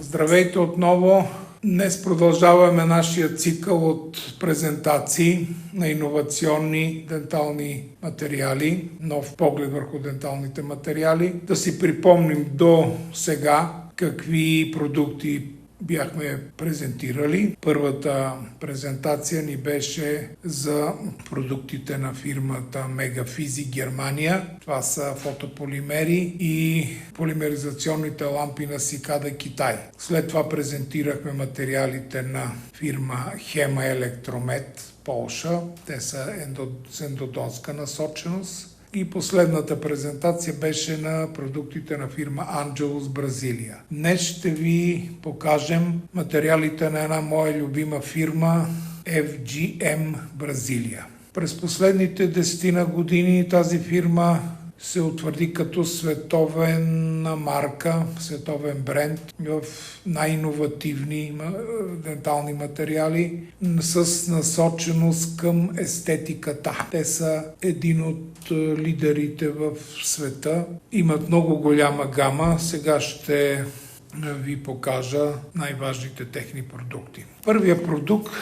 Здравейте отново! Днес продължаваме нашия цикъл от презентации на иновационни дентални материали, нов поглед върху денталните материали. Да си припомним до сега какви продукти бяхме презентирали. Първата презентация ни беше за продуктите на фирмата Мегафизи Германия. Това са фотополимери и полимеризационните лампи на Сикада Китай. След това презентирахме материалите на фирма Хема Електромет Полша. Те са с ендодонтска насоченост. И последната презентация беше на продуктите на фирма Angelus Бразилия. Днес ще ви покажем материалите на една моя любима фирма FGM Бразилия. През последните 10 години тази фирма се утвърди като световна марка, световен бренд в най-иновативни дентални материали с насоченост към естетиката. Те са един от лидерите в света. Имат много голяма гама. Сега ще ви покажа най-важните техни продукти. Първият продукт,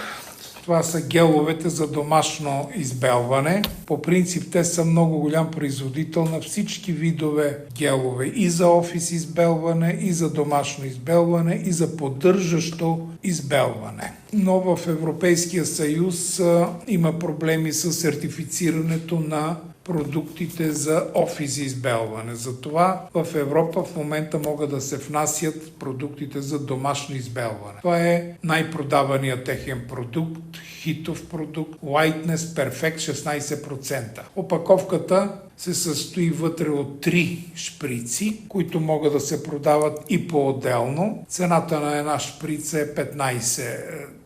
това са геловете за домашно избелване. По принцип те са много голям производител на всички видове гелове. И за офис избелване, и за домашно избелване, и за поддържащо избелване. Но в Европейския съюз има проблеми с сертифицирането на продуктите за офис избелване. Затова в Европа в момента могат да се внасят продуктите за домашно избелване. Това е най-продаваният техен продукт, хитов продукт, Whiteness Perfect 16%. Опаковката се състои вътре от 3 шприци, които могат да се продават и по-отделно. Цената на една шприца е 15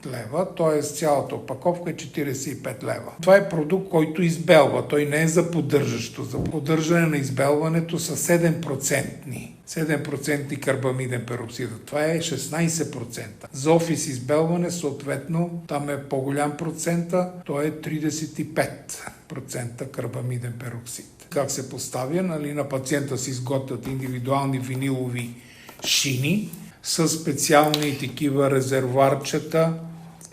лева, т.е. цялата опаковка е 45 лева. Това е продукт, който избелва. Той не е за поддържащо. За поддържане на избелването са 7% карбамиден пероксид. Това е 16%. За офис избелване, съответно, там е по-голям процента, то е 35% карбамиден пероксид. Как се поставя? На пациента се изготвят индивидуални винилови шини с специални такива резервуарчета,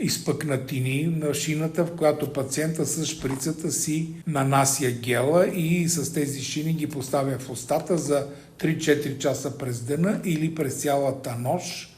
изпъкнатини на шината, в която пациента с шприцата си нанася гела и с тези шини ги поставя в устата за 3-4 часа през деня или през цялата нощ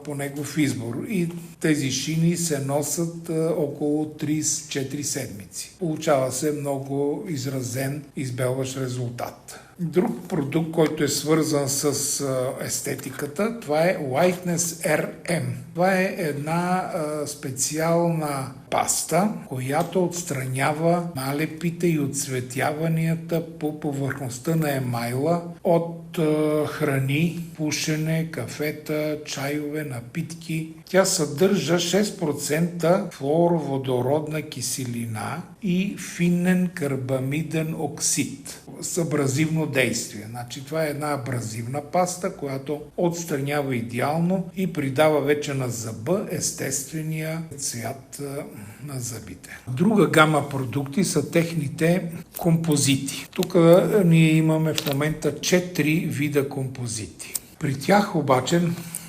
по негов избор. И тези шини се носят около 3-4 седмици. Получава се много изразен избелващ резултат. Друг продукт, който е свързан с естетиката, това е Whiteness RM. Това е една специална паста, която отстранява налепите и отцветяванията по повърхността на емайла от храни, пушене, кафета, чайове, напитки. Тя съдържа 6% флуороводородна киселина и финен карбамиден оксид с абразивно действие. Значи, това е една абразивна паста, която отстранява идеално и придава вече на зъба естествения цвят на зъбите. Друга гама продукти са техните композити. Тук ние имаме в момента 4 вида композити. При тях обаче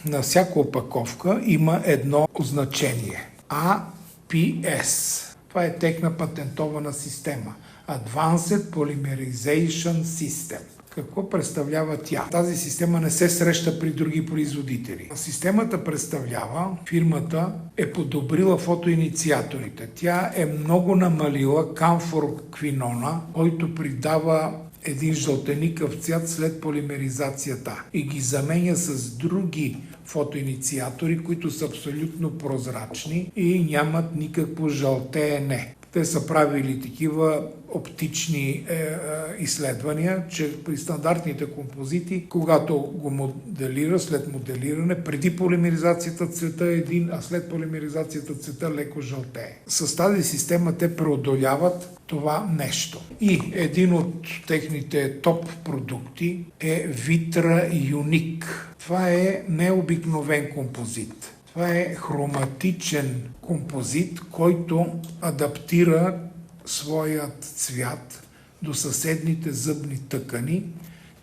на всяка опаковка има едно означение. APS. Това е техна патентована система. Advanced Polymerization System. Какво представлява тя? Тази система не се среща при други производители. Системата представлява, фирмата е подобрила фотоинициаторите. Тя е много намалила камфорквинона, който придава един жълтеникъв цвят след полимеризацията и ги заменя с други фотоинициатори, които са абсолютно прозрачни и нямат никакво жълтеене. Те са правили такива оптични изследвания, че при стандартните композити, когато го моделира, след моделиране, преди полимеризацията цвета е един, а след полимеризацията цвета леко жълтее. С тази система те преодоляват това нещо. И един от техните топ продукти е Vitra Unique. Това е необикновен композит. Това е хроматичен композит, който адаптира своят цвят до съседните зъбни тъкани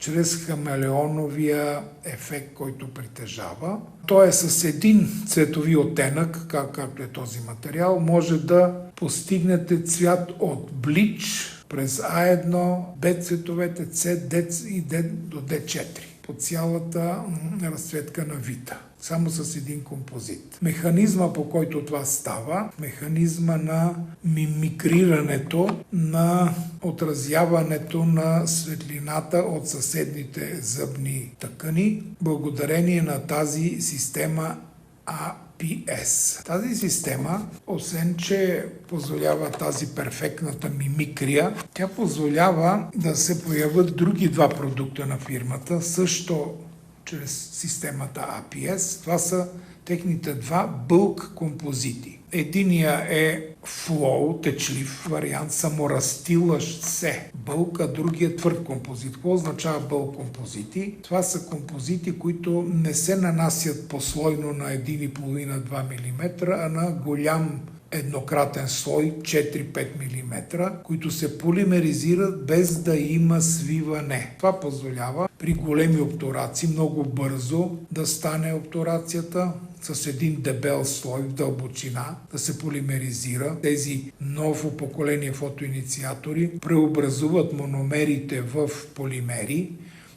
чрез хамелеоновия ефект, който притежава. Той е с един цветови оттенък, както е този материал, може да постигнете цвят от блич през А1, Б цветовете, С, Д и Д до Д4 по цялата разцветка на вита. Само с един композит. Механизма, по който това става, механизма на мимикрирането, на отразяването на светлината от съседните зъбни тъкани, благодарение на тази система APS. Тази система, освен че позволява тази перфектната мимикрия, тя позволява да се появят други два продукта на фирмата, също чрез системата APS. Това са техните два бълк композити. Единия е flow, течлив вариант, саморазтилащ се бълк, а другия е твърд композит. Какво означава бълк композити? Това са композити, които не се нанасят послойно на 1,5-2 мм, а на голям еднократен слой 4-5 мм, които се полимеризират без да има свиване. Това позволява при големи обтурации много бързо да стане обтурацията с един дебел слой в дълбочина, да се полимеризира. Тези ново поколение фотоинициатори преобразуват мономерите в полимери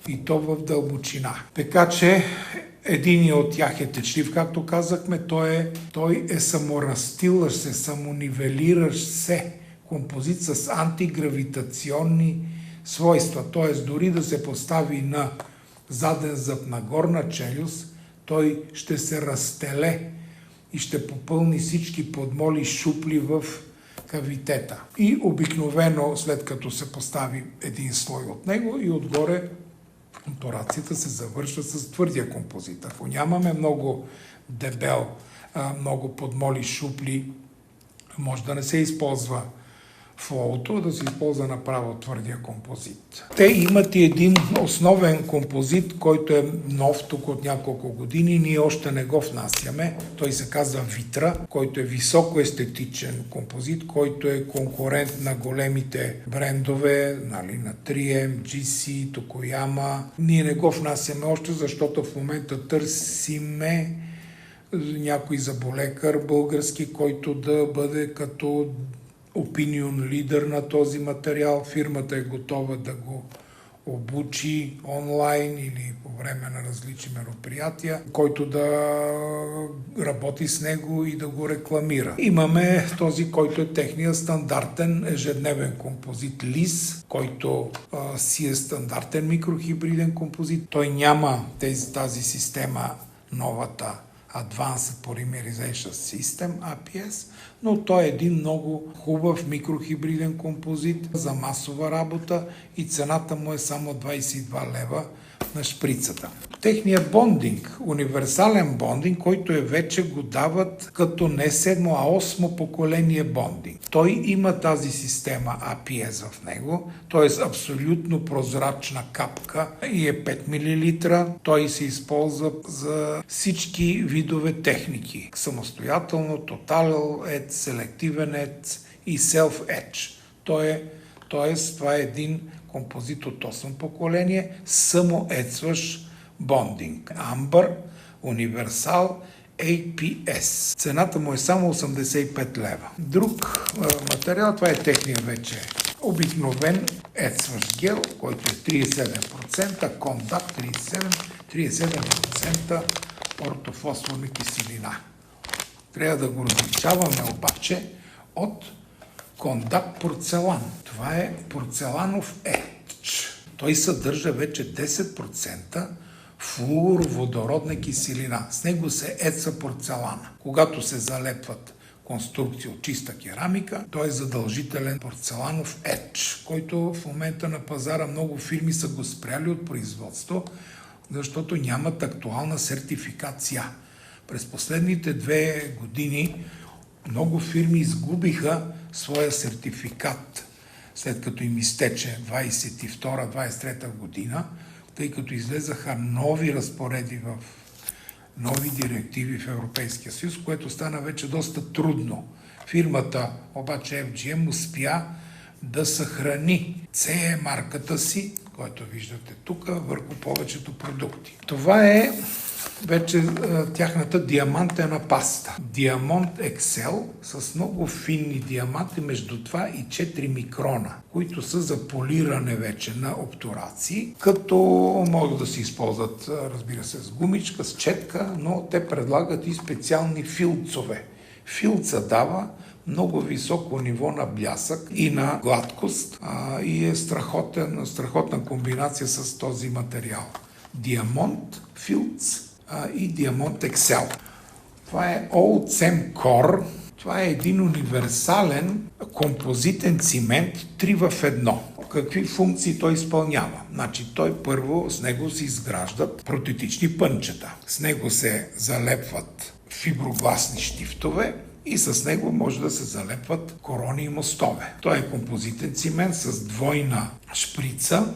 и то в дълбочина. Така че един от тях е течлив, както казахме, той е саморазтилащ се, самонивелиращ се композит с антигравитационни свойства. Т.е. дори да се постави на заден зъб на горна челюст, той ще се разтеле и ще попълни всички подмоли шупли в кавитета. И обикновено, след като се постави един слой от него и отгоре, обтурацията се завършва с твърдия композит. Ако нямаме много дебел, много подмоли шупли, може да не се използва флоуто, да се използва направо твърдия композит. Те имат и един основен композит, който е нов тук от няколко години. Ние още не го внасяме. Той се казва Витра, който е високо естетичен композит, който е конкурент на големите брендове, на 3M, GC, Tokoyama. Ние не го внасяме още, защото в момента търсиме някой заболекар български, който да бъде като опинион лидер на този материал. Фирмата е готова да го обучи онлайн или по време на различни мероприятия, който да работи с него и да го рекламира. Имаме този, който е техния стандартен ежедневен композит ЛИС, който си е стандартен микрохибриден композит. Той няма тази система, новата Advanced Polymerization System, APS, но той е един много хубав микрохибриден композит за масова работа и цената му е само 22 лева на шприцата. Техният бондинг, универсален бондинг, който вече го дават като не 7, а 8 поколение бондинг. Той има тази система APS в него, т.е. абсолютно прозрачна капка и е 5 мл. Той се използва за всички видове техники. Самостоятелно, Total Edge, селективен Edge и Self Edge. Това е един композит от 8 поколение, самоедстващ бондинг. Амбър, универсал, APS. Цената му е само 85 лева. Друг материал, това е техния вече обикновен едстващ гел, който е 37%, Кондакт 37% ортофосфорна киселина. Трябва да го различаваме обаче от Кондакт порцелан. Това е порцеланов етч. Той съдържа вече 10% флуороводородна киселина. С него се еца порцелана. Когато се залепват конструкции от чиста керамика, той е задължителен порцеланов етч, който в момента на пазара много фирми са го спряли от производство, защото нямат актуална сертификация. През последните 2 години много фирми изгубиха своя сертификат, след като им изтече 22-23 година, тъй като излезаха нови разпореди в нови директиви в Европейския съюз, което стана вече доста трудно. Фирмата, обаче FGM, успя да съхрани CE марката си, който виждате тук, върху повечето продукти. Това е вече тяхната диамантена паста. Диамант Excel с много финни диаманти, между 2 и 4 микрона, които са за полиране вече на обтурации, като могат да се използват, разбира се, с гумичка, с четка, но те предлагат и специални филцове. Филца дава много високо ниво на блясък и на гладкост и е страхотна комбинация с този материал. Диамант Филц и Диамант Excel. Това е Old Core. Това е един универсален композитен цимент 3 в 1. Какви функции той изпълнява? Значи той първо с него се изграждат протетични пънчета. С него се залепват фиброгласни щифтове и с него може да се залепват корони и мостове. Той е композитен цимент с двойна шприца,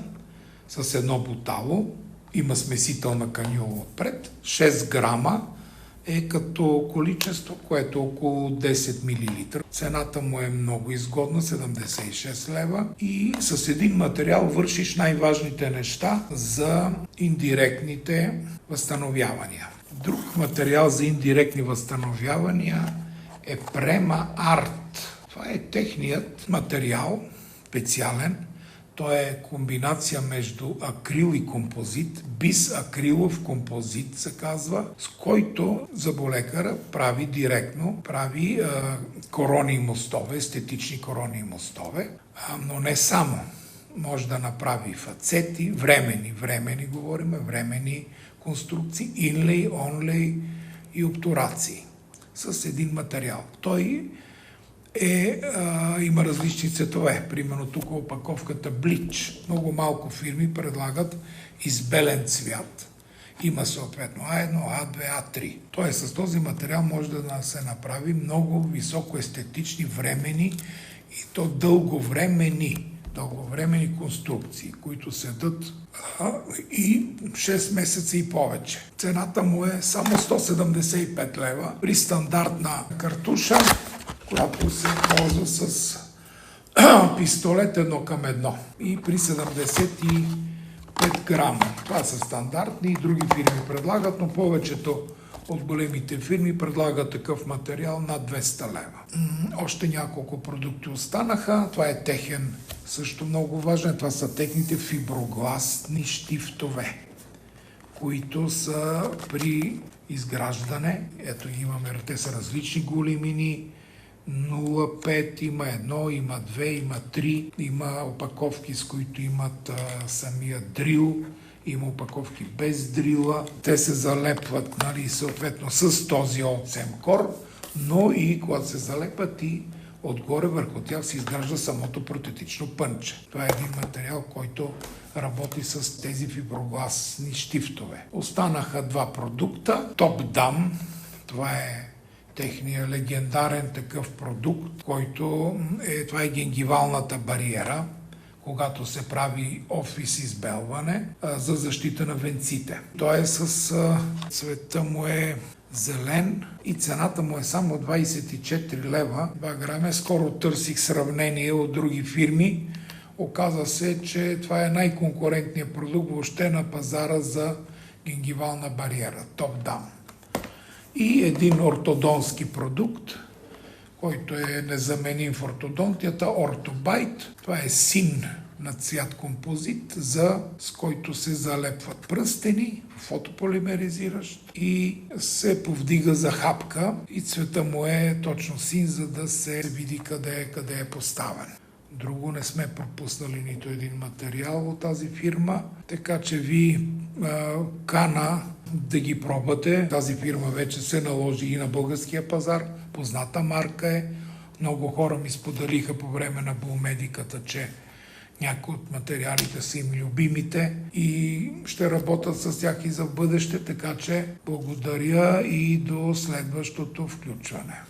с едно бутало, има смесителна канюла отпред, 6 грама е като количество, което е около 10 мл. Цената му е много изгодна, 76 лева, и с един материал вършиш най-важните неща за индиректните възстановявания. Друг материал за индиректни възстановявания е Prema Art. Това е техният материал, специален. Той е комбинация между акрил и композит, бисакрилов композит се казва, с който зъболекара прави директно, корони и мостове, естетични корони и мостове, но не само. Може да направи фацети, временни конструкции, инлей, онлей и обтурации с един материал. Той има различни цветове. Примерно тук опаковката Блич. Много малко фирми предлагат избелен цвят. Има съответно А1, А2, А3. Тоест с този материал може да се направи много високо естетични, временни и то дълговременни конструкции, които седат и 6 месеца и повече. Цената му е само 175 лева при стандартна картуша, която се ползва с пистолет 1:1 и при 75 грама. Това са стандартни и други фирми предлагат, но повечето от големите фирми предлагат такъв материал над 200 лева. Още няколко продукти останаха. Това е техен също много важен. Това са техните фиброгласни щифтове, които са при изграждане. Ето имаме, те са различни големини. 0,5, има 1, има 2, има 3, има опаковки, с които имат самия дрил, има опаковки без дрила. Те се залепват, съответно с този Old Core, но и когато се залепат и отгоре върху тях се изгражда самото протетично пънче. Това е един материал, който работи с тези фиброгласни щифтове. Останаха два продукта. Top Dam, това е техния легендарен такъв продукт, който това е гингивалната бариера, когато се прави офис избелване за защита на венците. Той е цвета му е зелен и цената му е само 24 лева. 2 грама. Скоро търсих сравнение от други фирми. Оказа се, че това е най-конкурентният продукт въобще на пазара за гингивална бариера. Top Dam. И един ортодонски продукт, който е незаменим в ортодонтията, Ortobite. Това е син на цвят композит, с който се залепват пръстени, фотополимеризиращ и се повдига за хапка и цвета му е точно син, за да се види къде е поставен. Друго не сме пропуснали нито един материал от тази фирма, така че ви кана да ги пробвате. Тази фирма вече се наложи и на българския пазар. Позната марка е. Много хора ми споделиха по време на Булмедиката, че някои от материалите са им любимите и ще работят с тях и за бъдеще, така че благодаря и до следващото включване.